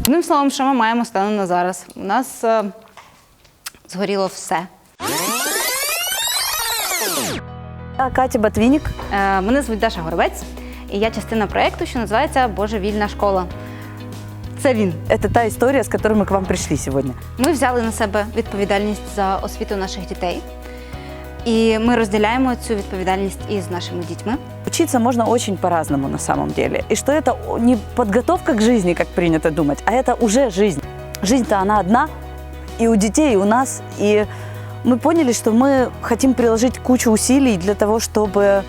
Одним словом, що ми маємо станом на зараз? У нас згоріло все. Катя Ботвинник. Мене звуть Даша Горобець, і я частина проєкту, що називається «Божевільна школа». Це він. Это та история, с которой мы к вам пришли сегодня. Ми взяли на себе відповідальність за освіту наших дітей. І ми розділяємо цю відповідальність із нашими дітьми. Учиться можно очень по-разному на самом деле. И что это не подготовка к жизни, как принято думать, а это уже жизнь. Жизнь-то она одна, и у детей, и у нас. И мы поняли, что мы хотим приложить кучу усилий для того, чтобы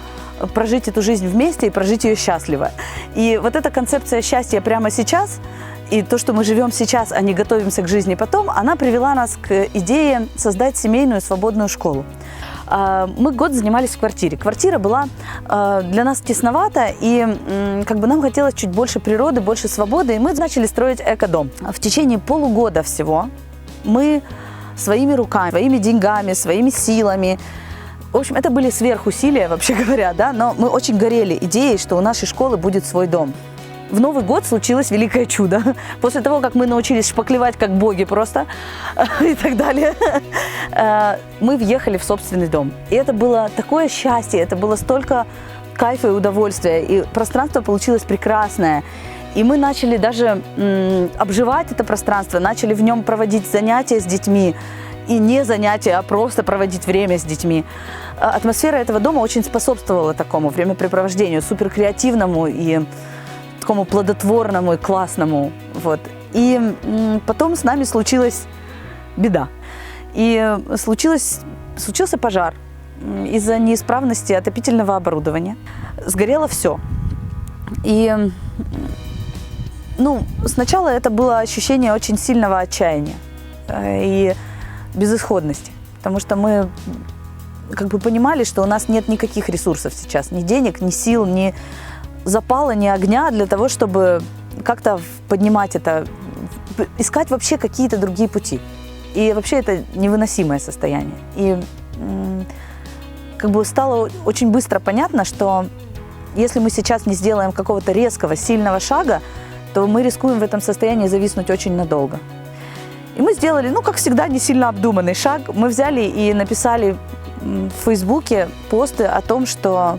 прожить эту жизнь вместе и прожить ее счастливо. И вот эта концепция счастья прямо сейчас, и то, что мы живем сейчас, а не готовимся к жизни потом, она привела нас к идее создать семейную свободную школу. Мы год занимались в квартире. Квартира была для нас тесновата, и как бы нам хотелось чуть больше природы, больше свободы, и мы начали строить экодом. В течение полугода всего мы своими руками, своими деньгами, своими силами, в общем, это были сверхусилия, вообще говоря, да, но мы очень горели идеей, что у нашей школы будет свой дом. В Новый год случилось великое чудо. После того, как мы научились шпаклевать как боги просто и так далее, мы въехали в собственный дом. И это было такое счастье, это было столько кайфа и удовольствия, и пространство получилось прекрасное. И мы начали даже обживать это пространство, начали в нем проводить занятия с детьми. И не занятия, а просто проводить время с детьми. Атмосфера этого дома очень способствовала такому времяпрепровождению, суперкреативному и такому плодотворному и классному. Вот. И потом с нами случилась беда. И случился пожар из-за неисправности отопительного оборудования. Сгорело все. И сначала это было ощущение очень сильного отчаяния и безысходности. Потому что мы как бы понимали, что у нас нет никаких ресурсов сейчас. Ни денег, ни сил, ни запала, ни огня для того, чтобы как-то поднимать это, искать вообще какие-то другие пути. И вообще это невыносимое состояние. И как бы стало очень быстро понятно, что если мы сейчас не сделаем какого-то резкого, сильного шага, то мы рискуем в этом состоянии зависнуть очень надолго. И мы сделали, как всегда, не сильно обдуманный шаг. Мы взяли и написали в Фейсбуке посты о том, что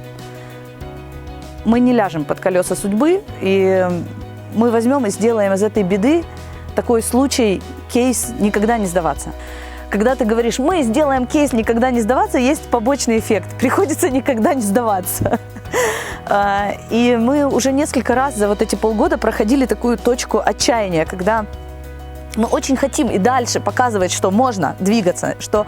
мы не ляжем под колеса судьбы, и мы возьмем и сделаем из этой беды такой случай, кейс «никогда не сдаваться». Когда ты говоришь «мы сделаем кейс «никогда не сдаваться», есть побочный эффект. Приходится никогда не сдаваться. И мы уже несколько раз за вот эти полгода проходили такую точку отчаяния, когда мы очень хотим и дальше показывать, что можно двигаться, что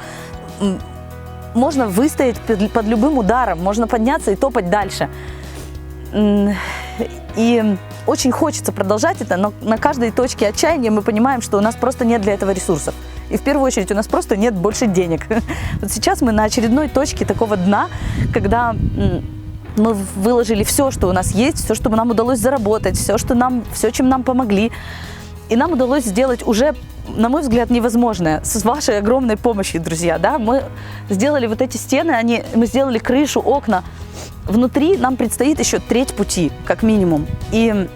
можно выстоять под любым ударом, можно подняться и топать дальше. И очень хочется продолжать это, но на каждой точке отчаяния мы понимаем, что у нас просто нет для этого ресурсов. И в первую очередь у нас просто нет больше денег. Вот сейчас мы на очередной точке такого дна, когда мы выложили все, что у нас есть, все, что нам удалось заработать, все, чем нам помогли. И нам удалось сделать уже, на мой взгляд, невозможное. С вашей огромной помощью, друзья. Да? Мы сделали вот эти стены, мы сделали крышу, окна. Внутри нам предстоит еще треть пути, как минимум. И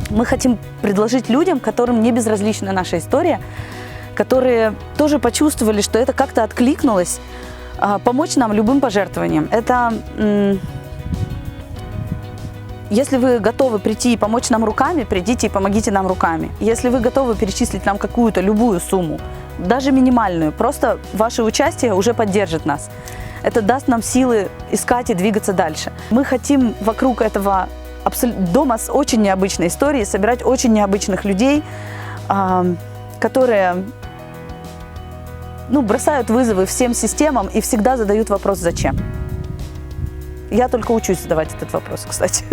мы хотим предложить людям, которым не безразлична наша история, которые тоже почувствовали, что это как-то откликнулось, помочь нам любым пожертвованием. Это... Если вы готовы прийти и помочь нам руками, придите и помогите нам руками. Если вы готовы перечислить нам какую-то, любую сумму, даже минимальную, просто ваше участие уже поддержит нас. Это даст нам силы искать и двигаться дальше. Мы хотим вокруг этого дома с очень необычной историей собирать очень необычных людей, которые бросают вызовы всем системам и всегда задают вопрос «зачем?». Я только учусь задавать этот вопрос, кстати.